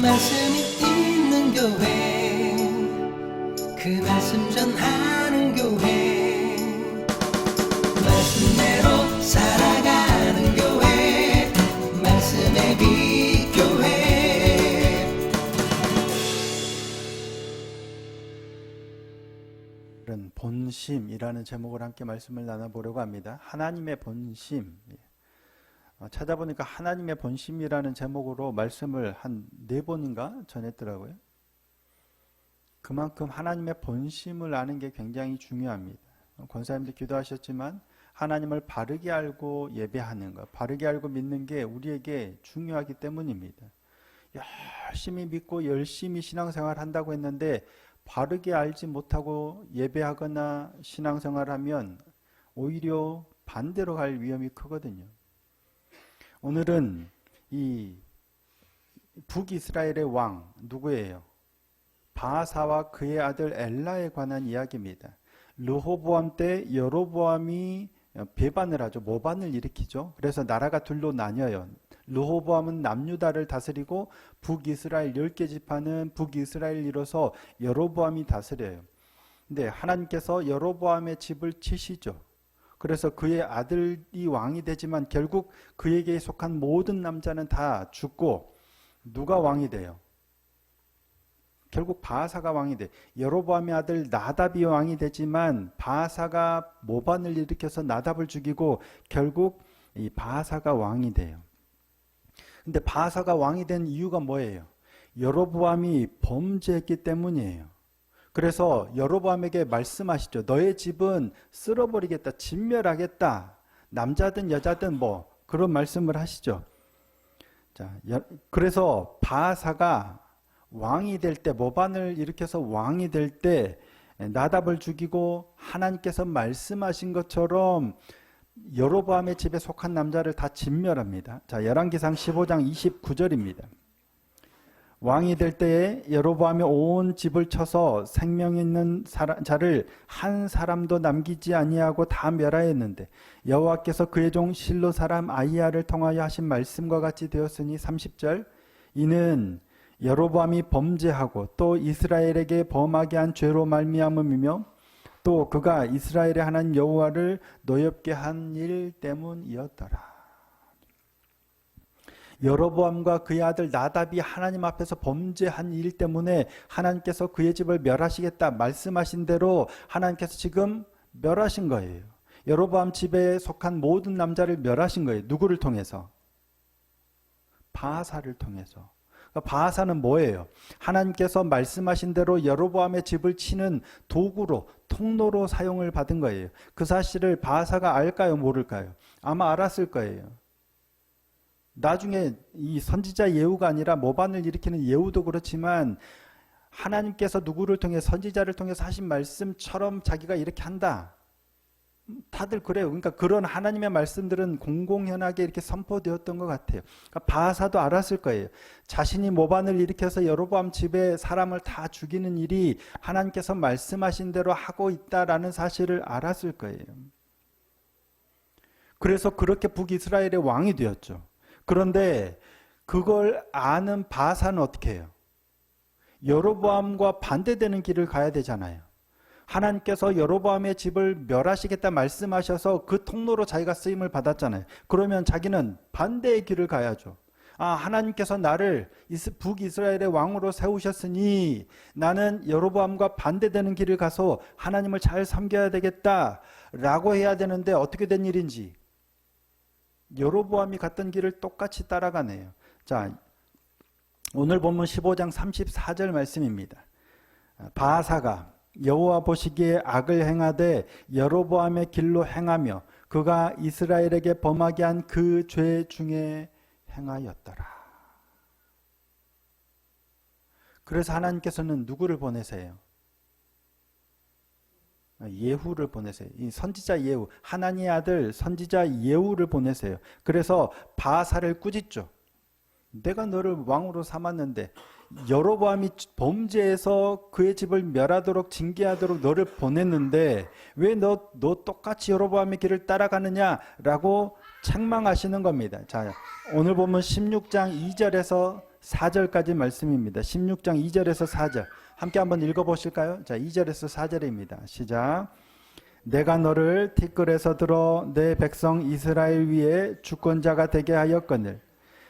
말씀이 있는 교회, 그 말씀 전하는 교회, 말씀대로 살아가는 교회, 말씀의 빛 교회. 본심이라는 제목을 함께 말씀을 나눠보려고 합니다. 하나님의 본심. 찾아보니까 하나님의 본심이라는 제목으로 말씀을 한 4번인가 전했더라고요. 그만큼 하나님의 본심을 아는 게 굉장히 중요합니다. 권사님도 기도하셨지만 하나님을 바르게 알고 예배하는 것, 바르게 알고 믿는 게 우리에게 중요하기 때문입니다. 열심히 믿고 열심히 신앙생활 한다고 했는데 바르게 알지 못하고 예배하거나 신앙생활하면 오히려 반대로 갈 위험이 크거든요. 오늘은 이 북이스라엘의 왕 누구예요? 바하사와 그의 아들 엘라에 관한 이야기입니다. 르호보암 때 여로보암이 배반을 하죠. 모반을 일으키죠. 그래서 나라가 둘로 나뉘어요. 르호보암은 남유다를 다스리고 북이스라엘 10개 지파는 북이스라엘을 이뤄서 여로보암이 다스려요. 근데 하나님께서 여로보암의 집을 치시죠. 그래서 그의 아들이 왕이 되지만 결국 그에게 속한 모든 남자는 다 죽고 누가 왕이 돼요? 결국 바하사가 왕이 돼. 여로보암의 아들 나답이 왕이 되지만 바하사가 모반을 일으켜서 나답을 죽이고 결국 이 바하사가 왕이 돼요. 근데 바하사가 왕이 된 이유가 뭐예요? 여로보암이 범죄했기 때문이에요. 그래서 여로보암에게 말씀하시죠. 너의 집은 쓸어버리겠다, 진멸하겠다. 남자든 여자든 뭐 그런 말씀을 하시죠. 자, 그래서 바하사가 왕이 될 때, 모반을 일으켜서 왕이 될 때 나답을 죽이고 하나님께서 말씀하신 것처럼 여로보암의 집에 속한 남자를 다 진멸합니다. 자, 열왕기상 15장 29절입니다. 왕이 될 때에 여로보암이 온 집을 쳐서 생명 있는 자를 한 사람도 남기지 아니하고 다 멸하였는데 여호와께서 그의 종 실로 사람 아히야를 통하여 하신 말씀과 같이 되었으니 30절 이는 여로보암이 범죄하고 또 이스라엘에게 범하게 한 죄로 말미암음이며 또 그가 이스라엘의 하나님 여호와를 노엽게 한 일 때문이었더라. 여로보암과 그의 아들 나답이 하나님 앞에서 범죄한 일 때문에 하나님께서 그의 집을 멸하시겠다 말씀하신 대로 하나님께서 지금 멸하신 거예요. 여로보암 집에 속한 모든 남자를 멸하신 거예요. 누구를 통해서? 바하사를 통해서. 바하사는 뭐예요? 하나님께서 말씀하신 대로 여로보암의 집을 치는 도구로, 통로로 사용을 받은 거예요. 그 사실을 바하사가 알까요? 모를까요? 아마 알았을 거예요. 나중에 이 선지자 예후가 아니라 모반을 일으키는 예후도 그렇지만 하나님께서 누구를 통해 선지자를 통해서 하신 말씀처럼 자기가 이렇게 한다. 다들 그래요. 그러니까 그런 하나님의 말씀들은 공공연하게 이렇게 선포되었던 것 같아요. 그러니까 바하사도 알았을 거예요. 자신이 모반을 일으켜서 여로보암 집에 사람을 다 죽이는 일이 하나님께서 말씀하신 대로 하고 있다라는 사실을 알았을 거예요. 그래서 그렇게 북이스라엘의 왕이 되었죠. 그런데 그걸 아는 바하사는 어떻게 해요? 여로보암과 반대되는 길을 가야 되잖아요. 하나님께서 여로보암의 집을 멸하시겠다 말씀하셔서 그 통로로 자기가 쓰임을 받았잖아요. 그러면 자기는 반대의 길을 가야죠. 하나님께서 나를 북이스라엘의 왕으로 세우셨으니 나는 여로보암과 반대되는 길을 가서 하나님을 잘 섬겨야 되겠다라고 해야 되는데 어떻게 된 일인지 여로보암이 갔던 길을 똑같이 따라가네요. 자, 오늘 본문 15장 34절 말씀입니다. 바하사가 여호와 보시기에 악을 행하되 여로보암의 길로 행하며 그가 이스라엘에게 범하게 한 그 죄 중에 행하였더라. 그래서 하나님께서는 누구를 보내세요? 예후를 보내세요. 이 선지자 예후, 하나님의 아들 선지자 예후를 보내세요. 그래서 바하사를 꾸짖죠. 내가 너를 왕으로 삼았는데 여로보암이 범죄해서 그의 집을 멸하도록 징계하도록 너를 보냈는데 왜 너 똑같이 여로보암의 길을 따라가느냐라고 책망하시는 겁니다. 자, 오늘 보면 16장 2절에서 4절까지 말씀입니다. 16장 2절에서 4절. 함께 한번 읽어보실까요? 자, 2절에서 4절입니다. 시작. 내가 너를 티끌에서 들어 내 백성 이스라엘 위에 주권자가 되게 하였거늘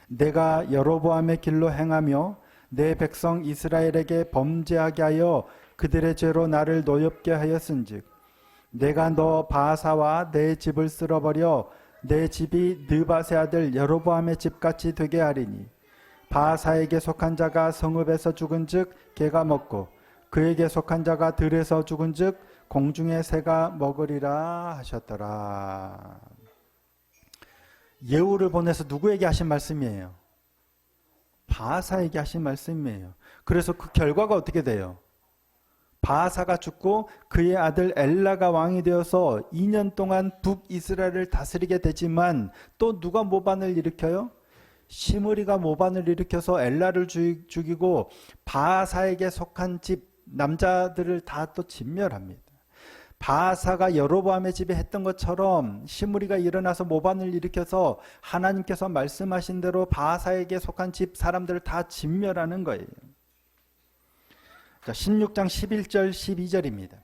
내가 여로보암의 길로 행하며 내 백성 이스라엘에게 범죄하게 하여 그들의 죄로 나를 노엽게 하였은즉 내가 너 바하사와 내 집을 쓸어버려 내 집이 느밧의 아들 여로보암의 집같이 되게 하리니 바하사에게 속한 자가 성읍에서 죽은즉 개가 먹고 그에게 속한 자가 들에서 죽은즉 공중의 새가 먹으리라 하셨더라. 예후를 보내서 누구에게 하신 말씀이에요? 바하사에게 하신 말씀이에요. 그래서 그 결과가 어떻게 돼요? 바하사가 죽고 그의 아들 엘라가 왕이 되어서 2년 동안 북이스라엘을 다스리게 되지만 또 누가 모반을 일으켜요? 시므리가 모반을 일으켜서 엘라를 죽이고 바하사에게 속한 집 남자들을 다 또 진멸합니다. 바하사가 여로보암의 집에 했던 것처럼 시므리가 일어나서 모반을 일으켜서 하나님께서 말씀하신 대로 바하사에게 속한 집 사람들을 다 진멸하는 거예요. 자, 16장 11절 12절입니다.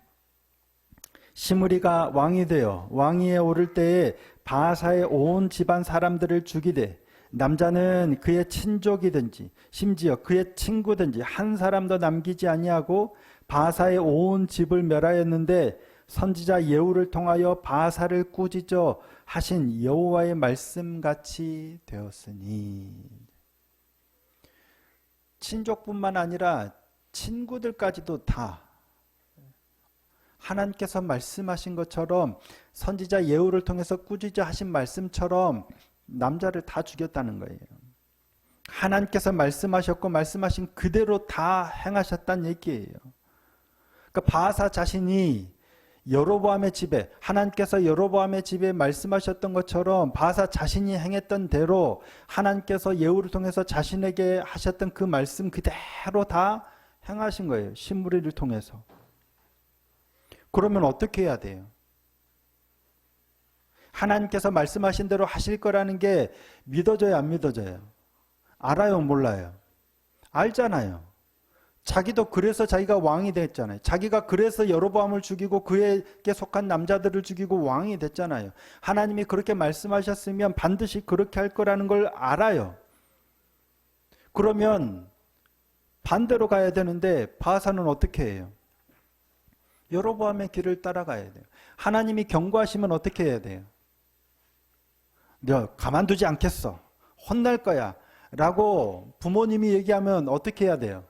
시므리가 왕이 되어 왕위에 오를 때에 바하사의 온 집안 사람들을 죽이되 남자는 그의 친족이든지 심지어 그의 친구든지 한 사람도 남기지 아니하고 바하사의 온 집을 멸하였는데 선지자 예후를 통하여 바하사를 꾸짖어 하신 여호와의 말씀같이 되었으니. 친족뿐만 아니라 친구들까지도 다 하나님께서 말씀하신 것처럼 선지자 예후를 통해서 꾸짖어 하신 말씀처럼 남자를 다 죽였다는 거예요. 하나님께서 말씀하셨고 말씀하신 그대로 다 행하셨다는 얘기예요. 그러니까 바하사 자신이 여로보암의 집에 하나님께서 여로보암의 집에 말씀하셨던 것처럼 바하사 자신이 행했던 대로 하나님께서 예후를 통해서 자신에게 하셨던 그 말씀 그대로 다 행하신 거예요. 시므리를 통해서. 그러면 어떻게 해야 돼요? 하나님께서 말씀하신 대로 하실 거라는 게 믿어져요, 안 믿어져요? 알아요, 몰라요? 알잖아요. 자기도 그래서 자기가 왕이 됐잖아요. 자기가 그래서 여로보암을 죽이고 그에게 속한 남자들을 죽이고 왕이 됐잖아요. 하나님이 그렇게 말씀하셨으면 반드시 그렇게 할 거라는 걸 알아요. 그러면 반대로 가야 되는데 바하사는 어떻게 해요? 여로보암의 길을 따라가야 돼요. 하나님이 경고하시면 어떻게 해야 돼요? 너 가만두지 않겠어. 혼날 거야. 라고 부모님이 얘기하면 어떻게 해야 돼요?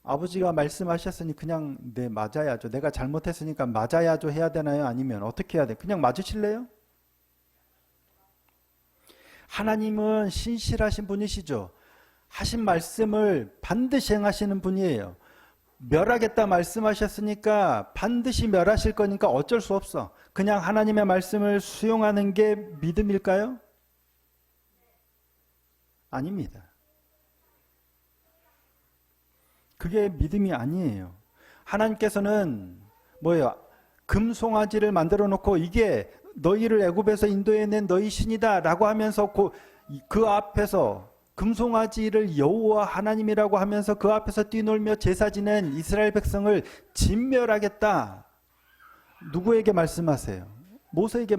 아버지가 말씀하셨으니 그냥 네 맞아야죠. 내가 잘못했으니까 맞아야죠 해야 되나요? 아니면 어떻게 해야 돼요? 그냥 맞으실래요? 하나님은 신실하신 분이시죠. 하신 말씀을 반드시 행하시는 분이에요. 멸하겠다 말씀하셨으니까 반드시 멸하실 거니까 어쩔 수 없어. 그냥 하나님의 말씀을 수용하는 게 믿음일까요? 아닙니다. 그게 믿음이 아니에요. 하나님께서는 뭐예요? 금송아지를 만들어 놓고 이게 너희를 애굽에서 인도해낸 너희 신이다 라고 하면서 그 앞에서 금송아지를 여호와 하나님이라고 하면서 그 앞에서 뛰놀며 제사 지낸 이스라엘 백성을 진멸하겠다. 누구에게 말씀하세요? 모세에게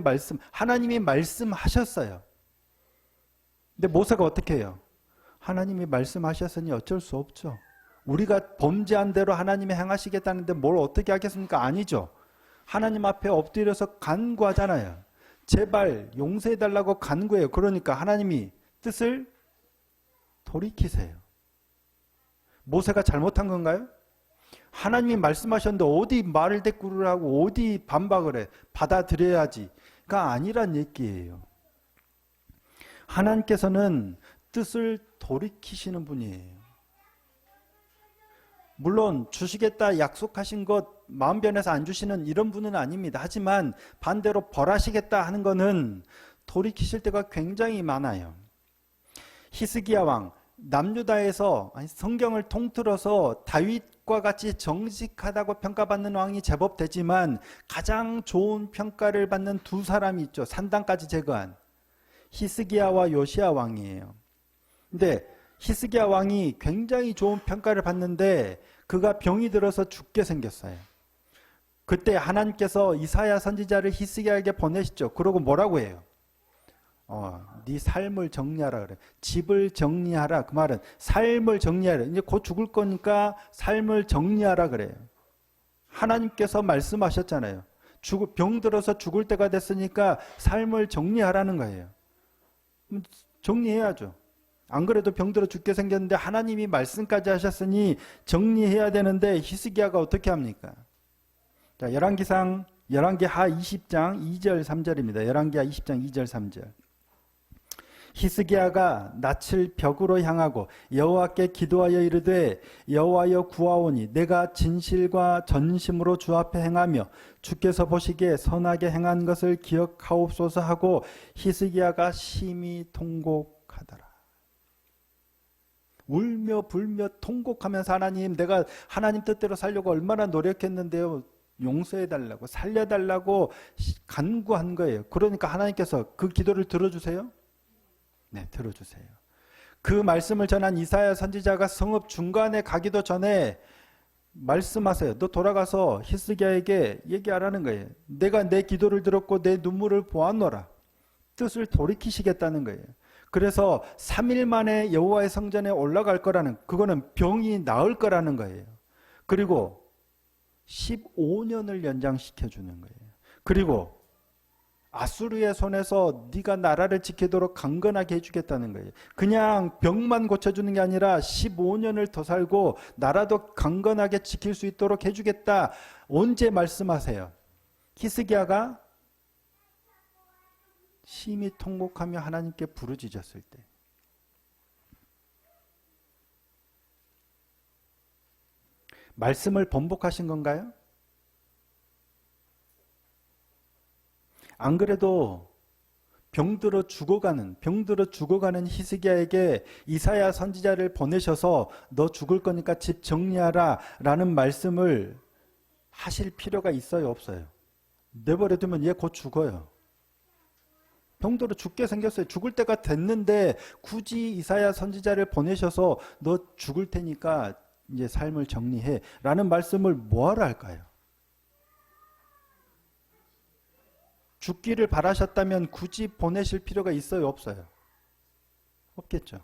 하나님이 말씀하셨어요. 근데 모세가 어떻게 해요? 하나님이 말씀하셨으니 어쩔 수 없죠. 우리가 범죄한 대로 하나님이 행하시겠다는데 뭘 어떻게 하겠습니까? 아니죠. 하나님 앞에 엎드려서 간구하잖아요. 제발 용서해달라고 간구해요. 그러니까 하나님이 뜻을 돌이키세요. 모세가 잘못한 건가요? 하나님이 말씀하셨는데 어디 말을 대꾸를 하고 어디 반박을 해? 받아들여야지가 아니란 얘기예요. 하나님께서는 뜻을 돌이키시는 분이에요. 물론 주시겠다 약속하신 것 마음 변해서 안 주시는 이런 분은 아닙니다. 하지만 반대로 벌하시겠다 하는 거는 돌이키실 때가 굉장히 많아요. 히스기야 왕, 남유다에서 성경을 통틀어서 다윗과 같이 정직하다고 평가받는 왕이 제법 되지만 가장 좋은 평가를 받는 두 사람이 있죠. 산당까지 제거한 히스기야와 요시야 왕이에요. 근데 히스기야 왕이 굉장히 좋은 평가를 받는데 그가 병이 들어서 죽게 생겼어요. 그때 하나님께서 이사야 선지자를 히스기야에게 보내시죠. 그러고 뭐라고 해요? 네 삶을 정리하라 그래. 집을 정리하라. 그 말은 삶을 정리하라. 이제 곧 죽을 거니까 삶을 정리하라 그래요. 하나님께서 말씀하셨잖아요. 병 들어서 죽을 때가 됐으니까 삶을 정리하라는 거예요. 정리해야죠. 안 그래도 병들어 죽게 생겼는데 하나님이 말씀까지 하셨으니 정리해야 되는데 히스기야가 어떻게 합니까? 자, 열왕기하 20장 2절 3절입니다. 열왕기하 20장 2절 3절. 히스기야가 낯을 벽으로 향하고 여호와께 기도하여 이르되 여호와여 구하오니 내가 진실과 전심으로 주 앞에 행하며 주께서 보시기에 선하게 행한 것을 기억하옵소서 하고 히스기야가 심히 통곡하더라. 울며 불며 통곡하면서 하나님, 내가 하나님 뜻대로 살려고 얼마나 노력했는데요. 용서해달라고 살려달라고 간구한 거예요. 그러니까 하나님께서 그 기도를 들어주세요? 네, 들어주세요. 그 말씀을 전한 이사야 선지자가 성읍 중간에 가기도 전에 말씀하세요. 너 돌아가서 히스기야에게 얘기하라는 거예요. 내가 내 기도를 들었고 내 눈물을 보았노라. 뜻을 돌이키시겠다는 거예요. 그래서 3일 만에 여호와의 성전에 올라갈 거라는, 그거는 병이 나을 거라는 거예요. 그리고 15년을 연장시켜 주는 거예요. 그리고 아수르의 손에서 네가 나라를 지키도록 강건하게 해주겠다는 거예요. 그냥 병만 고쳐주는 게 아니라 15년을 더 살고 나라도 강건하게 지킬 수 있도록 해주겠다. 언제 말씀하세요? 히스기야가 심히 통곡하며 하나님께 부르짖었을 때. 말씀을 번복하신 건가요? 안 그래도 병들어 죽어가는 히스기야에게 이사야 선지자를 보내셔서 너 죽을 거니까 집 정리하라 라는 말씀을 하실 필요가 있어요, 없어요? 내버려 두면 얘 곧 죽어요. 병들어 죽게 생겼어요. 죽을 때가 됐는데 굳이 이사야 선지자를 보내셔서 너 죽을 테니까 이제 삶을 정리해 라는 말씀을 뭐하러 할까요? 죽기를 바라셨다면 굳이 보내실 필요가 있어요, 없어요? 없겠죠.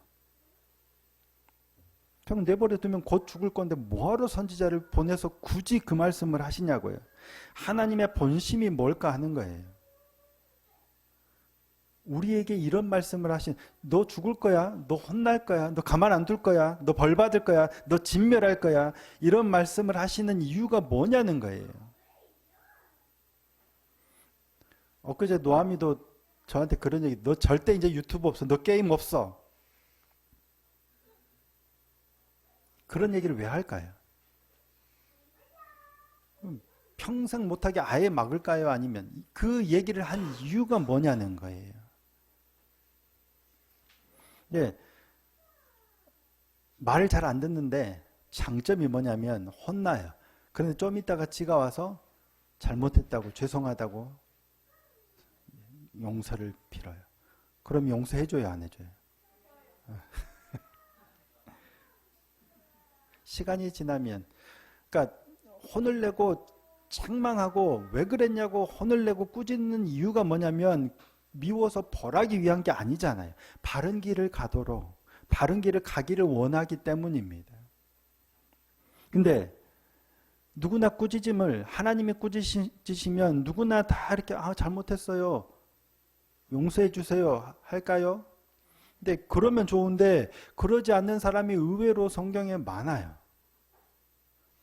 그냥 내버려 두면 곧 죽을 건데 뭐하러 선지자를 보내서 굳이 그 말씀을 하시냐고요. 하나님의 본심이 뭘까 하는 거예요. 우리에게 이런 말씀을 하신, 너 죽을 거야, 너 혼날 거야, 너 가만 안 둘 거야, 너 벌 받을 거야, 너 진멸할 거야, 이런 말씀을 하시는 이유가 뭐냐는 거예요. 엊그제 노아미도 저한테 그런 얘기, 너 절대 이제 유튜브 없어, 너 게임 없어. 그런 얘기를 왜 할까요? 평생 못하게 아예 막을까요? 아니면 그 얘기를 한 이유가 뭐냐는 거예요. 예, 말을 잘 안 듣는데 장점이 뭐냐면 혼나요. 그런데 좀 있다가 지가 와서 잘못했다고, 죄송하다고 용서를 빌어요. 그럼 용서해줘요, 안 해줘요? 시간이 지나면, 그러니까 혼을 내고 책망하고 왜 그랬냐고 혼을 내고 꾸짖는 이유가 뭐냐면 미워서 벌하기 위한 게 아니잖아요. 바른 길을 가도록, 바른 길을 가기를 원하기 때문입니다. 근데 누구나 꾸짖음을, 하나님이 꾸짖으시면 누구나 다 이렇게 잘못했어요, 용서해 주세요 할까요? 근데 그러면 좋은데 그러지 않는 사람이 의외로 성경에 많아요.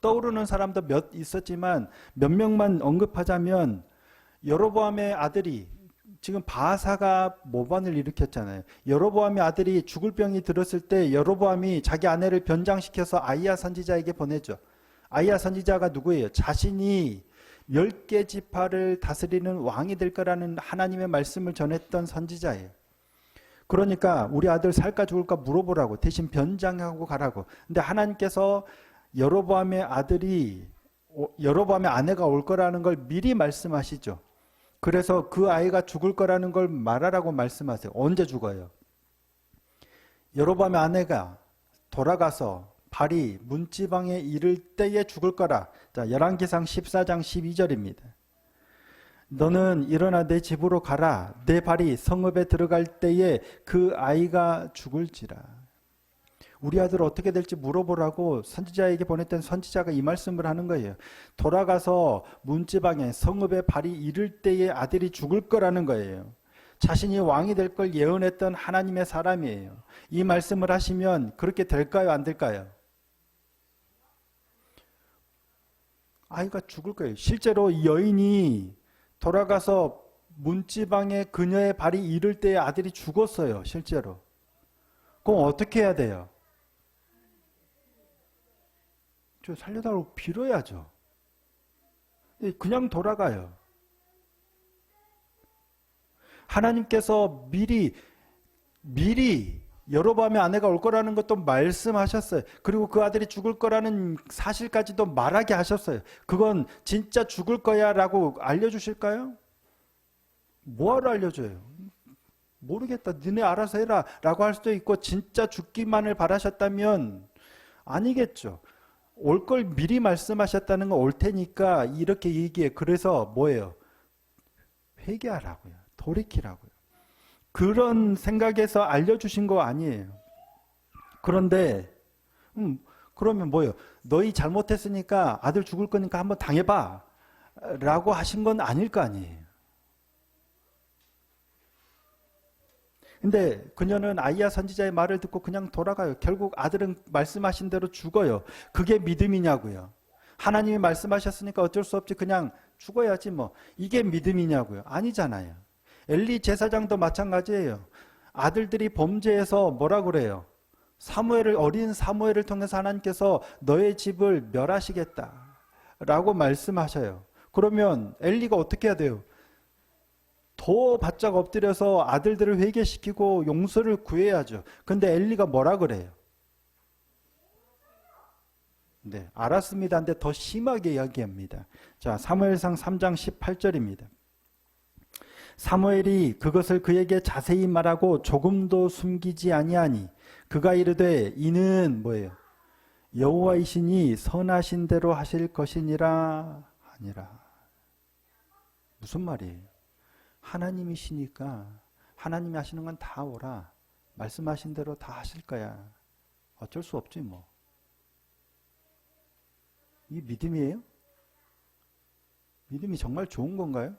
떠오르는 사람도 몇 있었지만 몇 명만 언급하자면, 여로보암의 아들이, 지금 바하사가 모반을 일으켰잖아요. 여로보암의 아들이 죽을 병이 들었을 때 여로보암이 자기 아내를 변장시켜서 아이야 선지자에게 보내죠. 아이야 선지자가 누구예요? 자신이 10개 지파를 다스리는 왕이 될 거라는 하나님의 말씀을 전했던 선지자예요. 그러니까 우리 아들 살까 죽을까 물어보라고, 대신 변장하고 가라고. 근데 하나님께서 여로보암의 아내가 올 거라는 걸 미리 말씀하시죠. 그래서 그 아이가 죽을 거라는 걸 말하라고 말씀하세요. 언제 죽어요? 여로보암의 아내가 돌아가서 발이 문지방에 이를 때에 죽을 거라. 자, 열왕기상 14장 12절입니다. 너는 일어나 내 집으로 가라. 내 발이 성읍에 들어갈 때에 그 아이가 죽을지라. 우리 아들 어떻게 될지 물어보라고 선지자에게 보냈던 선지자가 이 말씀을 하는 거예요. 돌아가서 문지방에 성읍에 발이 이를 때에 아들이 죽을 거라는 거예요. 자신이 왕이 될 걸 예언했던 하나님의 사람이에요. 이 말씀을 하시면 그렇게 될까요? 안 될까요? 아이가 죽을 거예요. 실제로 여인이 돌아가서 문지방에 그녀의 발이 이를 때에 아들이 죽었어요. 실제로. 그럼 어떻게 해야 돼요? 저 살려달라고 빌어야죠. 그냥 돌아가요. 하나님께서 미리 여로보암의 아내가 올 거라는 것도 말씀하셨어요. 그리고 그 아들이 죽을 거라는 사실까지도 말하게 하셨어요. 그건 진짜 죽을 거야 라고 알려주실까요? 뭐하러 알려줘요? 모르겠다. 너네 알아서 해라 라고 할 수도 있고, 진짜 죽기만을 바라셨다면 아니겠죠. 올 걸 미리 말씀하셨다는 건 올 테니까 이렇게 얘기해. 그래서 뭐예요? 회개하라고요. 돌이키라고요. 그런 생각에서 알려주신 거 아니에요. 그런데 그러면 뭐예요? 너희 잘못했으니까 아들 죽을 거니까 한번 당해봐 라고 하신 건 아닐 거 아니에요. 근데 그녀는 아이야 선지자의 말을 듣고 그냥 돌아가요. 결국 아들은 말씀하신 대로 죽어요. 그게 믿음이냐고요. 하나님이 말씀하셨으니까 어쩔 수 없지, 그냥 죽어야지 뭐. 이게 믿음이냐고요. 아니잖아요. 엘리 제사장도 마찬가지예요. 아들들이 범죄해서 뭐라 그래요? 어린 사무엘을 통해서 하나님께서 너의 집을 멸하시겠다 라고 말씀하셔요. 그러면 엘리가 어떻게 해야 돼요? 더 바짝 엎드려서 아들들을 회개시키고 용서를 구해야죠. 근데 엘리가 뭐라 그래요? 네, 알았습니다. 근데 더 심하게 이야기합니다. 자, 사무엘상 3장 18절입니다. 사무엘이 그것을 그에게 자세히 말하고 조금도 숨기지 아니하니 그가 이르되 이는 뭐예요? 여호와이시니 선하신 대로 하실 것이니라 하니라. 무슨 말이에요? 하나님이시니까 하나님이 하시는 건 다 오라. 말씀하신 대로 다 하실 거야. 어쩔 수 없지 뭐. 이 믿음이에요? 믿음이 정말 좋은 건가요?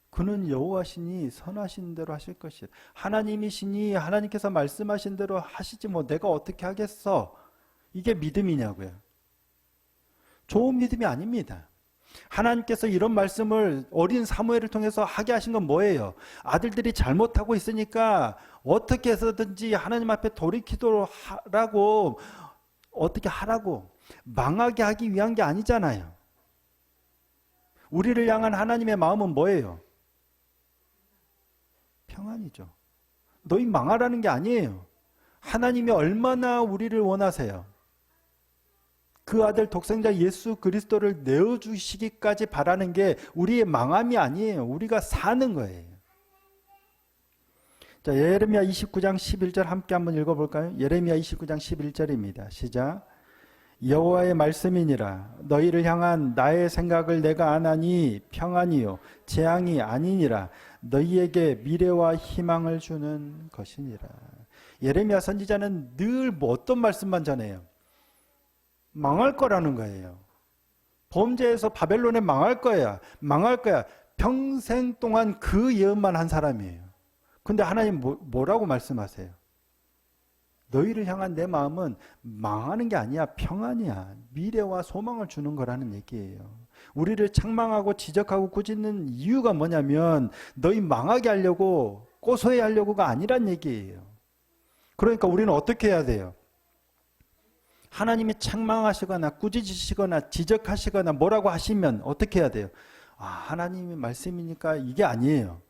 그는 여호와시니 선하신 대로 하실 것이야. 하나님이시니 하나님께서 말씀하신 대로 하시지 뭐 내가 어떻게 하겠어. 이게 믿음이냐고요. 좋은 믿음이 아닙니다. 하나님께서 이런 말씀을 어린 사무엘을 통해서 하게 하신 건 뭐예요? 아들들이 잘못하고 있으니까 어떻게 해서든지 하나님 앞에 돌이키도록 하라고, 어떻게 하라고, 망하게 하기 위한 게 아니잖아요. 우리를 향한 하나님의 마음은 뭐예요? 평안이죠. 너희 망하라는 게 아니에요. 하나님이 얼마나 우리를 원하세요. 그 아들 독생자 예수 그리스도를 내어주시기까지 바라는 게 우리의 망함이 아니에요. 우리가 사는 거예요. 자, 예레미야 29장 11절 함께 한번 읽어볼까요? 예레미야 29장 11절입니다. 시작. 여호와의 말씀이니라. 너희를 향한 나의 생각을 내가 아나니 평안이요 재앙이 아니니라. 너희에게 미래와 희망을 주는 것이니라. 예레미야 선지자는 늘 뭐 어떤 말씀만 전해요? 망할 거라는 거예요. 범죄에서 바벨론에 망할 거야. 망할 거야. 평생 동안 그 예언만 한 사람이에요. 근데 하나님 뭐라고 말씀하세요? 너희를 향한 내 마음은 망하는 게 아니야. 평안이야. 미래와 소망을 주는 거라는 얘기예요. 우리를 책망하고 지적하고 꾸짖는 이유가 뭐냐면 너희 망하게 하려고, 고소해 하려고가 아니란 얘기예요. 그러니까 우리는 어떻게 해야 돼요? 하나님이 책망하시거나 꾸짖으시거나 지적하시거나 뭐라고 하시면 어떻게 해야 돼요? 아, 하나님의 말씀이니까 이게 아니에요.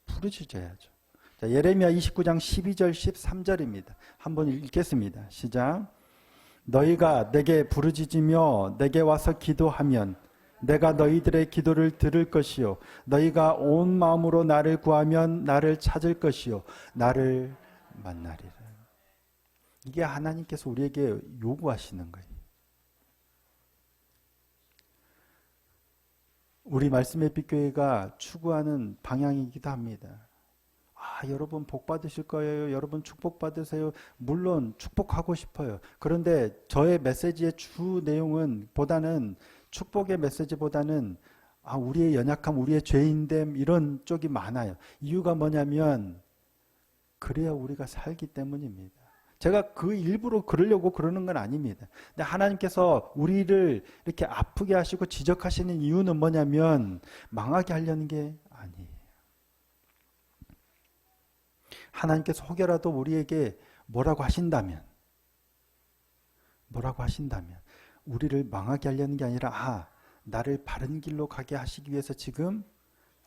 부르짖어야죠. 자, 예레미야 29장 12절 13절입니다. 한번 읽겠습니다. 시작. 너희가 내게 부르짖으며 내게 와서 기도하면 내가 너희들의 기도를 들을 것이요 너희가 온 마음으로 나를 구하면 나를 찾을 것이요 나를 만나리라. 이게 하나님께서 우리에게 요구하시는 거예요. 우리 말씀의 빛교회가 추구하는 방향이기도 합니다. 여러분 복 받으실 거예요. 여러분 축복 받으세요. 물론 축복하고 싶어요. 그런데 저의 메시지의 주 내용은 보다는 축복의 메시지보다는 우리의 연약함, 우리의 죄인됨 이런 쪽이 많아요. 이유가 뭐냐면 그래야 우리가 살기 때문입니다. 제가 그 일부러 그러려고 그러는 건 아닙니다. 근데 하나님께서 우리를 이렇게 아프게 하시고 지적하시는 이유는 뭐냐면 망하게 하려는 게 아니에요. 하나님께서 혹여라도 우리에게 뭐라고 하신다면 우리를 망하게 하려는 게 아니라 나를 바른 길로 가게 하시기 위해서 지금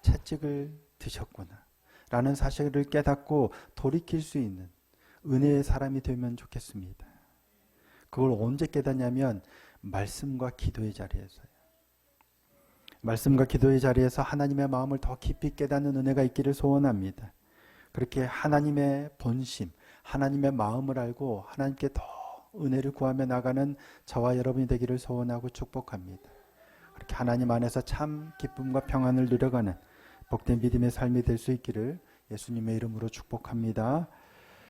채찍을 드셨구나 라는 사실을 깨닫고 돌이킬 수 있는 은혜의 사람이 되면 좋겠습니다. 그걸 언제 깨닫냐면 말씀과 기도의 자리에서요. 말씀과 기도의 자리에서 하나님의 마음을 더 깊이 깨닫는 은혜가 있기를 소원합니다. 그렇게 하나님의 본심, 하나님의 마음을 알고 하나님께 더 은혜를 구하며 나가는 저와 여러분이 되기를 소원하고 축복합니다. 그렇게 하나님 안에서 참 기쁨과 평안을 누려가는 복된 믿음의 삶이 될 수 있기를 예수님의 이름으로 축복합니다.